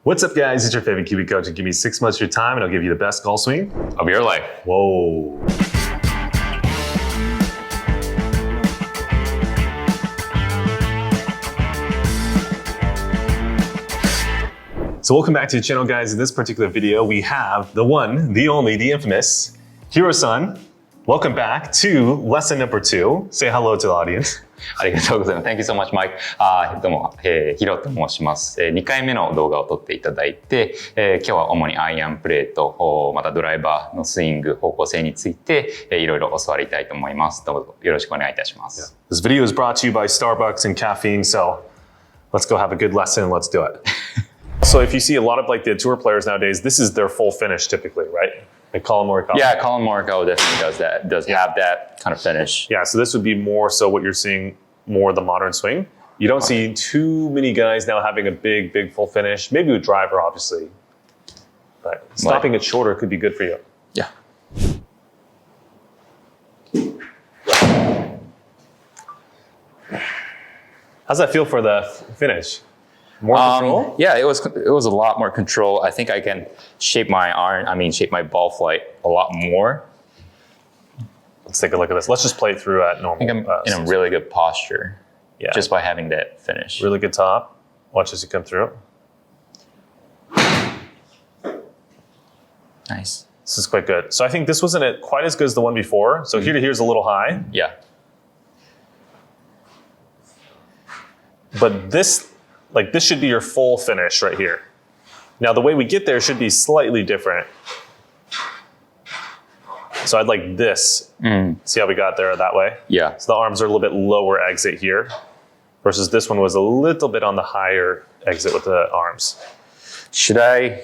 What's up, guys? It's your favorite Kiwicoach, and give me 6 months of your time and I'll give you the best golf swing of your life. Whoa. So welcome back to the channel, guys. In this particular video, we have the one, the only, the infamous Hiro-san. Welcome back to lesson number 2. Say hello to the audience. ありがとうございます。Thank you so much, Mike. どうも、ヒロと申します。2回目の動画を撮っていただいて、今日は主にアイアンプレーと、またドライバーのスイング方向性について、いろいろ教わりたいと思います。どうぞよろしくお願いいたします。This video is brought to you by Starbucks and caffeine, so let's go have a good lesson. Let's do it. So if you see a lot of like the tour players nowadays, this is their full finish typically, right? Like Colin Morikawa. Yeah, Colin Morikawa definitely does that. Does have that kind of finish. Yeah, so this would be more so what you're seeing more the modern swing. You don't see too many guys now having a big full finish. Maybe with driver, obviously, but stopping it shorter could be good for you. Yeah. How's that feel for the finish? More control? Yeah, it was a lot more control. I think I can shape my ball flight a lot more. Let's take a look at this. Let's just play it through at normal. I think I'm in a really good posture, just by having that finish. Really good top. Watch as you come through. Nice. This is quite good. So I think this wasn't quite as good as the one before. So here to here is a little high. Yeah. But this should be your full finish right here. Now the way we get there should be slightly different. So I'd like this. See how we got there that way? Yeah. So the arms are a little bit lower exit here versus this one was a little bit on the higher exit with the arms. Should I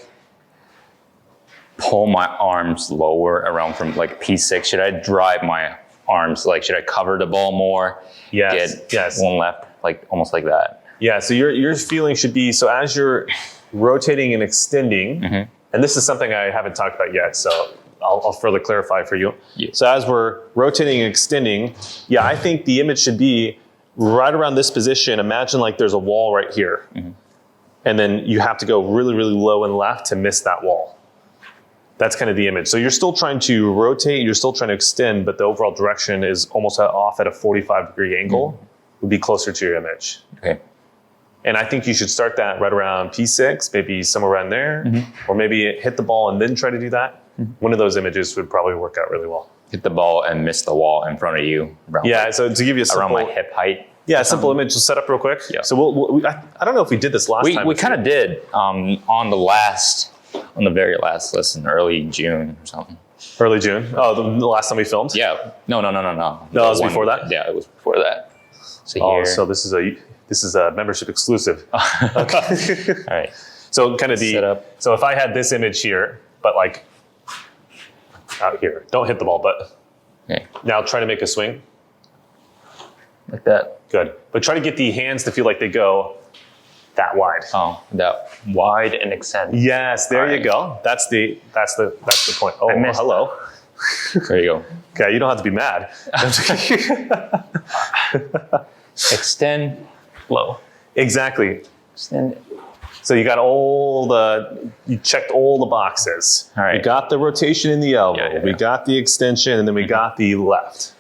pull my arms lower around from like P6? Should I drive my arms? Like, should I cover the ball more? Yes. Get one left, like almost like that. Yeah, so your feeling should be, so as you're rotating and extending, and this is something I haven't talked about yet, so I'll further clarify for you. Yeah. So as we're rotating and extending, I think the image should be right around this position. Imagine like there's a wall right here. And then you have to go really low and left to miss that wall. That's kind of the image. So you're still trying to rotate, you're still trying to extend, but the overall direction is almost off at a 45-degree angle. Would be closer to your image. Okay. And I think you should start that right around P6, maybe somewhere around there, or maybe hit the ball and then try to do that. One of those images would probably work out really well. Hit the ball and miss the wall in front of you. So to give you a simple, around my hip height. Yeah, a simple image to set up real quick. Yeah. So I don't know if we did this last time. We kind of did on the very last lesson, early June or something. Early June? Oh, the last time we filmed? Yeah. No. No, it was before that? Yeah, it was before that. So here. So this is a membership exclusive. Okay. All right. So kind of the setup. So if I had this image here, but like out here, don't hit the ball, but now try to make a swing. Like that. Good. But try to get the hands to feel like they go that wide. Oh, that wide and extend. Yes, there you go. That's the point. Oh, hello. There you go. Okay, you don't have to be mad. Extend, low. Exactly. Extend. So you got you checked all the boxes. All right. We got the rotation in the elbow. We got the extension, and then we got the left.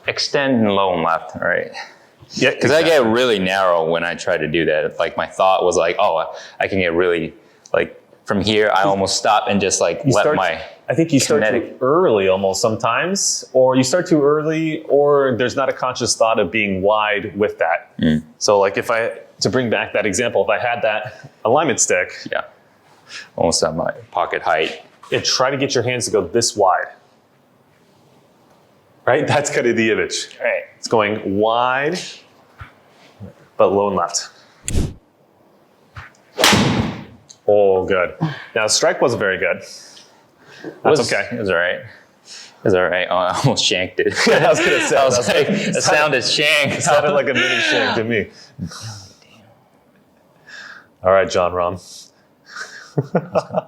Extend and low and left, all right. Yeah, because I get really narrow when I try to do that. Like my thought was like, oh, I can get really, like from here, I almost stop and just like I think you start too early almost sometimes, or you start too early, or there's not a conscious thought of being wide with that. So like to bring back that example, if I had that alignment stick. Yeah, almost at my pocket height. Try to get your hands to go this wide. Right? That's kind of the image. Right. It's going wide, but low and left. Oh, good. Now, the strike wasn't very good. That's okay. It was all right. It was all right. Oh, I almost shanked it. I was going to say. It sounded shanked. It sounded like a mini shank to me. Oh, damn. All right, John Rahm. I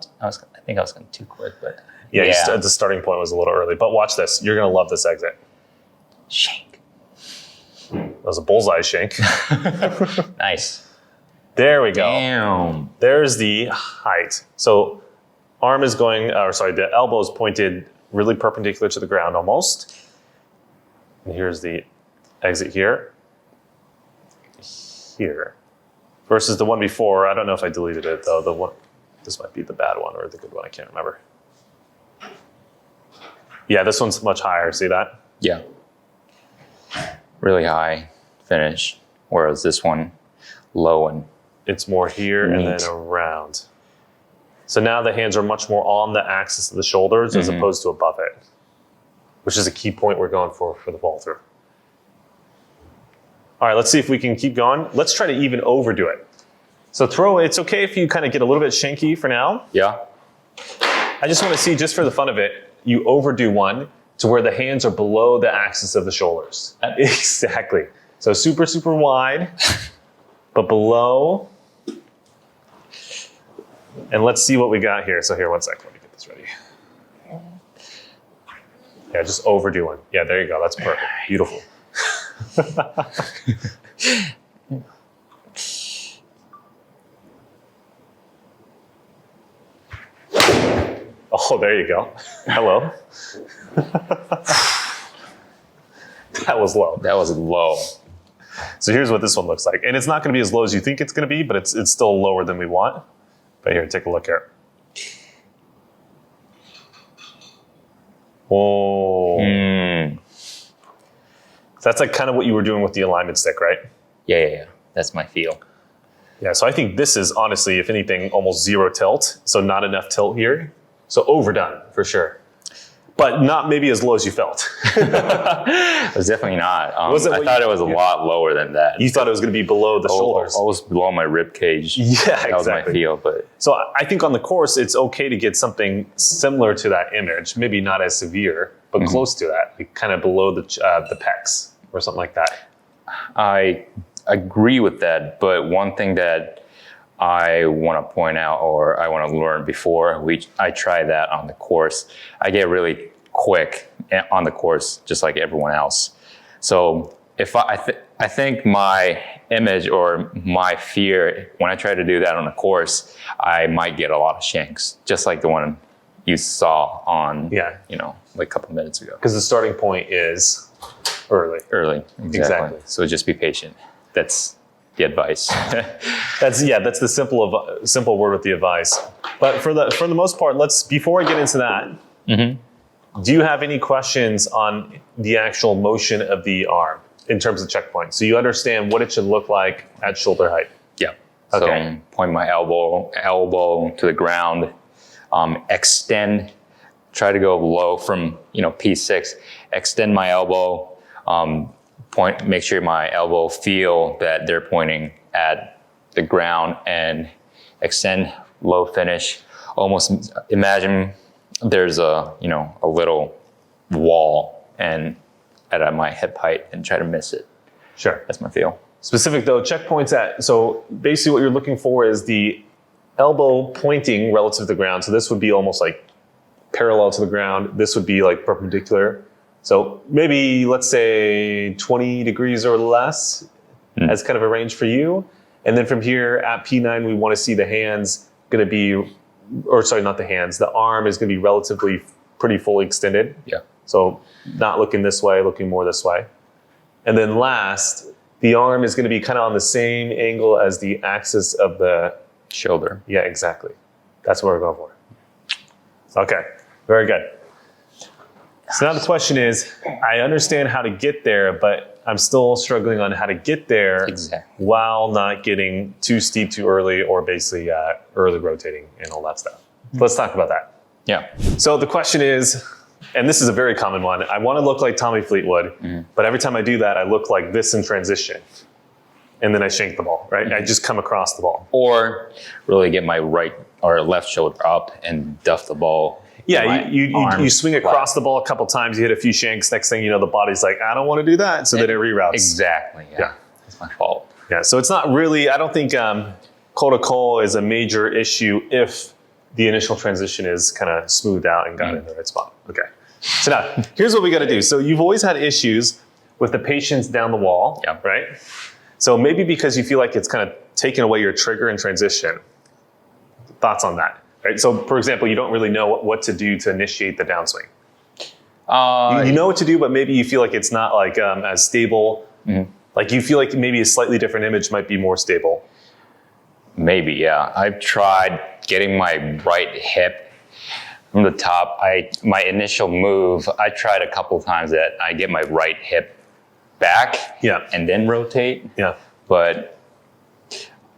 think I was going too quick, but... Yeah, the starting point was a little early. But watch this. You're going to love this exit. Shank. That was a bullseye shank. Nice. There we go. Damn. There's the height. So arm is going, the elbow is pointed really perpendicular to the ground almost. And here's the exit here. Here. Versus the one before, I don't know if I deleted it though. This might be the bad one or the good one, I can't remember. Yeah, this one's much higher, see that? Yeah. Really high finish, whereas this one, low and it's more here neat. and then around. So now the hands are much more on the axis of the shoulders as opposed to above it, which is a key point we're going for the fall through. All right, let's see if we can keep going. Let's try to even overdo it. So it's okay if you kind of get a little bit shanky for now. Yeah. I just want to see, just for the fun of it, you overdo one to where the hands are below the axis of the shoulders. Exactly. So super, super wide, but below. And let's see what we got here. So here, one second, let me get this ready. Yeah, just overdo one. Yeah, there you go. That's perfect. Beautiful. Oh, there you go. Hello. That was low. That was low. So here's what this one looks like. And it's not going to be as low as you think it's going to be, but it's still lower than we want. But here, take a look here. Oh. So that's like kind of what you were doing with the alignment stick, right? Yeah. That's my feel. Yeah, so I think this is honestly, if anything, almost zero tilt. So not enough tilt here. So overdone, for sure. But not maybe as low as you felt. It was definitely not. I thought it was a lot lower than that. You thought it was going to be below the shoulders. Almost below my rib cage. Yeah, exactly. That was my feel. But so I think on the course, it's okay to get something similar to that image. Maybe not as severe, but close to that. Like kind of below the pecs or something like that. I agree with that. But one thing that I want to point out, or I want to learn before I try that on the course, I get really quick on the course, just like everyone else. So if I think my image or my fear when I try to do that on the course, I might get a lot of shanks, just like the one you saw on, like a couple of minutes ago. Because the starting point is early. Exactly. So just be patient. That's the advice. That's the simple word with the advice. But for the most part, before I get into that, do you have any questions on the actual motion of the arm in terms of checkpoint? So you understand what it should look like at shoulder height? Yeah. Okay. So point my elbow to the ground, extend, try to go low from P6, extend my elbow, make sure my elbow feel that they're pointing at the ground and extend, low finish. Almost imagine there's a little wall and at my hip height and try to miss it. Sure. That's my feel. Specific though, checkpoints so basically what you're looking for is the elbow pointing relative to the ground. So this would be almost like parallel to the ground. This would be like perpendicular. So maybe let's say 20 degrees or less as kind of a range for you. And then from here at P9, we want to see the hands going to be, not the hands, the arm is going to be relatively pretty fully extended. Yeah. So not looking this way, looking more this way. And then last, the arm is going to be kind of on the same angle as the axis of the shoulder. Yeah, exactly. That's what we're going for. Okay, very good. So now the question is, I understand how to get there, but I'm still struggling on how to get there while not getting too steep too early or basically early rotating and all that stuff. So let's talk about that. Yeah. So the question is, and this is a very common one, I want to look like Tommy Fleetwood, but every time I do that, I look like this in transition. And then I shank the ball, right? I just come across the ball. Or really get my right or left shoulder up and duff the ball. Yeah, you swing across the ball a couple times, you hit a few shanks, next thing you know, the body's like, I don't want to do that, so then it reroutes. Exactly, yeah. That's my fault. Yeah, so it's not really, I don't think call is a major issue if the initial transition is kind of smoothed out and got in the right spot. Okay, so now, here's what we got to do. So you've always had issues with the patients down the wall, right? So maybe because you feel like it's kind of taking away your trigger and transition. Thoughts on that? Right? So for example, you don't really know what to do to initiate the downswing. You know what to do, but maybe you feel like it's not like as stable. Like you feel like maybe a slightly different image might be more stable. Maybe, yeah. I've tried getting my right hip from the top. My initial move, I tried a couple of times that I get my right hip back and then rotate. Yeah. But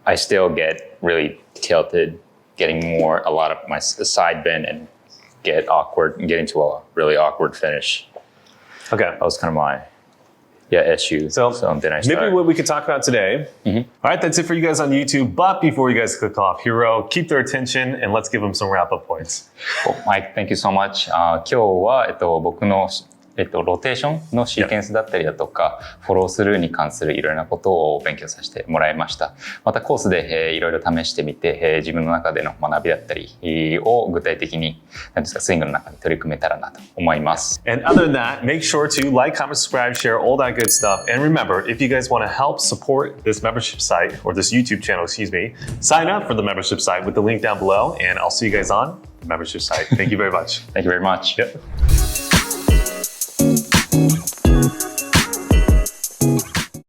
I still get really tilted, getting a lot of my side bend and get awkward and get into a really awkward finish. Okay. That was kind of my issue. So then I maybe what we could talk about today. All right, that's it for you guys on YouTube. But before you guys click off, Hiro, keep their attention and let's give them some wrap-up points. Mike, thank you so much. 今日は、僕のロテーションのシーケンスだったりだとか、フォロースルーに関するいろいろなことを勉強させてもらいました。またコースで、いろいろ試してみて、自分の中での学びだったりを具体的に何ですかスイングの中に取り組めたらなと思います。And other than that, make sure to like, comment, subscribe, share all that good stuff. And remember, if you guys want to help support this membership site or this YouTube channel, excuse me, sign up for the membership site with the link down below. And I'll see you guys on the membership site. Thank you very much. Thank you very much. Yep.